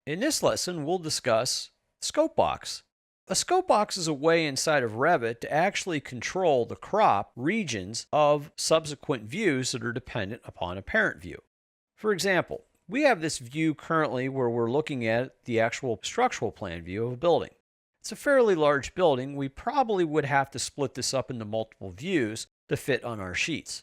In this lesson, we'll discuss scope box. A scope box is a way inside of Revit to actually control the crop regions of subsequent views that are dependent upon a parent view. For example, we have this view currently where we're looking at the actual structural plan view of a building. It's a fairly large building. We probably would have to split this up into multiple views to fit on our sheets.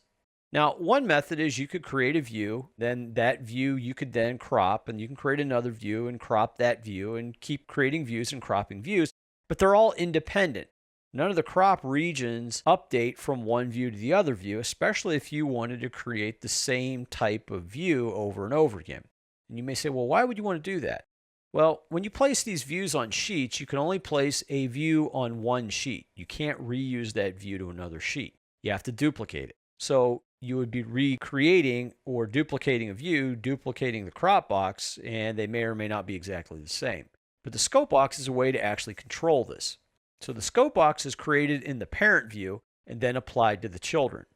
Now, one method is you could create a view, then that view you could then crop, and you can create another view and crop that view and keep creating views and cropping views, but they're all independent. None of the crop regions update from one view to the other view, especially if you wanted to create the same type of view over and over again. And you may say, well, why would you want to do that? Well, when you place these views on sheets, you can only place a view on one sheet. You can't reuse that view to another sheet. You have to duplicate it. So you would be recreating or duplicating a view, duplicating the crop box, and they may or may not be exactly the same. But the scope box is a way to actually control this. So the scope box is created in the parent view and then applied to the children.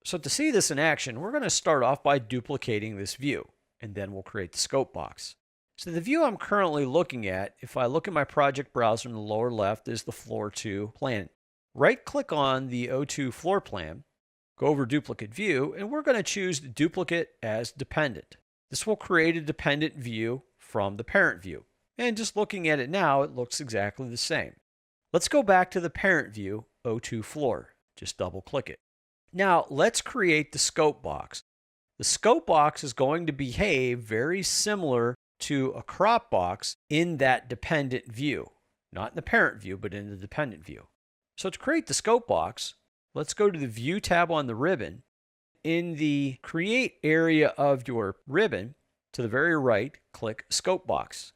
So to see this in action, we're going to start off by duplicating this view, and then we'll create the scope box. So the view I'm currently looking at, if I look at my project browser in the lower left, is the Floor 2 plan. Right-click on the O2 floor plan, go over Duplicate View, and we're going to choose Duplicate as Dependent. This will create a dependent view from the parent view. And just looking at it now, it looks exactly the same. Let's go back to the parent view, O2 Floor. Just double-click it. Now, let's create the scope box. The scope box is going to behave very similar to a crop box in that dependent view. Not in the parent view, but in the dependent view. So to create the scope box, let's go to the View tab on the ribbon. In the Create area of your ribbon, to the very right, click Scope Box.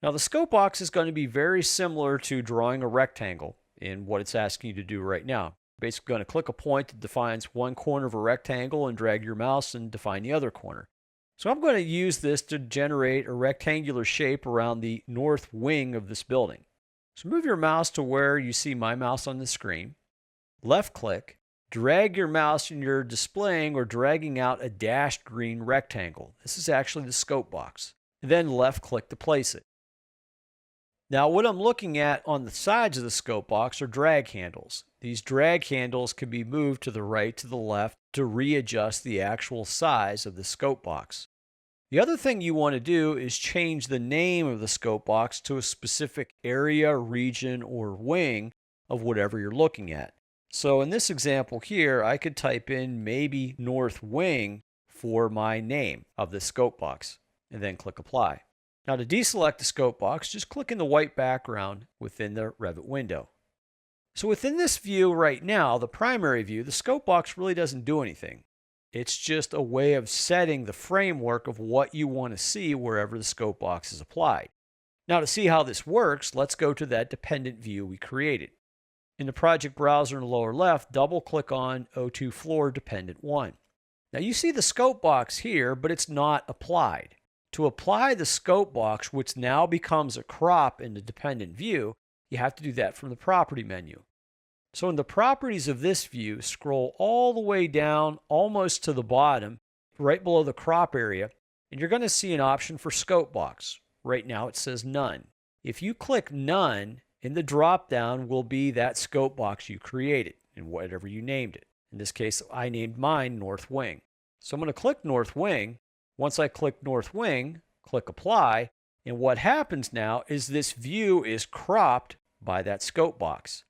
Now the scope box is going to be very similar to drawing a rectangle in what it's asking you to do right now. Basically going to click a point that defines one corner of a rectangle and drag your mouse and define the other corner. So I'm going to use this to generate a rectangular shape around the north wing of this building. So move your mouse to where you see my mouse on the screen. Left click, drag your mouse and you're displaying or dragging out a dashed green rectangle. This is actually the scope box. And then left click to place it. Now what I'm looking at on the sides of the scope box are drag handles. These drag handles can be moved to the right, to the left to readjust the actual size of the scope box. The other thing you want to do is change the name of the scope box to a specific area, region, or wing of whatever you're looking at. So in this example here, I could type in maybe North Wing for my name of the scope box and then click Apply. Now to deselect the scope box, just click in the white background within the Revit window. So within this view right now, the primary view, the scope box really doesn't do anything. It's just a way of setting the framework of what you want to see wherever the scope box is applied. Now to see how this works, let's go to that dependent view we created. In the project browser in the lower left, double-click on O2 Floor Dependent 1. Now you see the scope box here, but it's not applied. To apply the scope box, which now becomes a crop in the dependent view, you have to do that from the Property menu. So in the Properties of this view, scroll all the way down almost to the bottom, right below the crop area, and you're going to see an option for Scope Box. Right now it says None. If you click None, in the drop-down will be that scope box you created, and whatever you named it. In this case, I named mine North Wing. So I'm going to click North Wing. Once I click North Wing, click Apply, and what happens now is this view is cropped by that scope box.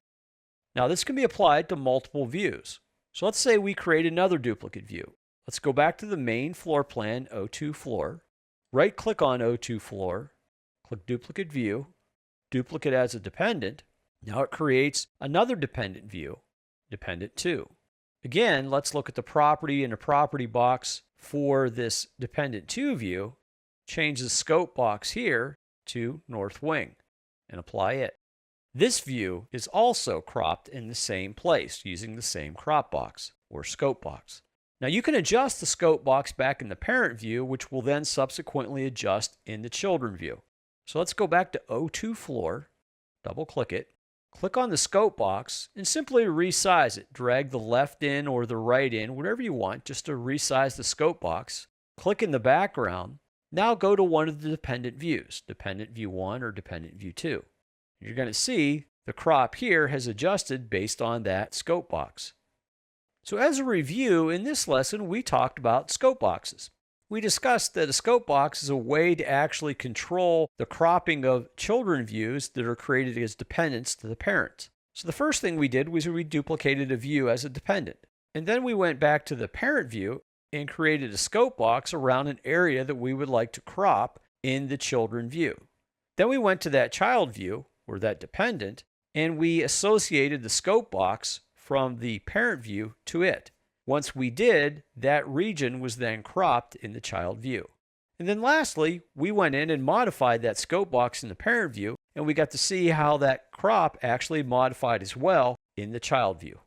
Now this can be applied to multiple views. So let's say we create another duplicate view. Let's go back to the main floor plan, O2 Floor. Right click on O2 Floor, click Duplicate View, Duplicate as a Dependent. Now it creates another dependent view, Dependent 2. Again, let's look at the property in the property box for this Dependent 2 view. Change the scope box here to North Wing and apply it. This view is also cropped in the same place using the same crop box or scope box. Now you can adjust the scope box back in the parent view, which will then subsequently adjust in the children view. So let's go back to O2 Floor, double click it, click on the scope box and simply resize it. Drag the left in or the right in, whatever you want, just to resize the scope box. Click in the background. Now go to one of the dependent views, dependent view 1 or dependent view 2. You're going to see the crop here has adjusted based on that scope box. So as a review, in this lesson, we talked about scope boxes. We discussed that a scope box is a way to actually control the cropping of children views that are created as dependents to the parents. So the first thing we did was we duplicated a view as a dependent. And then we went back to the parent view and created a scope box around an area that we would like to crop in the children view. Then we went to that child view, or that dependent, and we associated the scope box from the parent view to it. Once we did, that region was then cropped in the child view. And then lastly, we went in and modified that scope box in the parent view, and we got to see how that crop actually modified as well in the child view.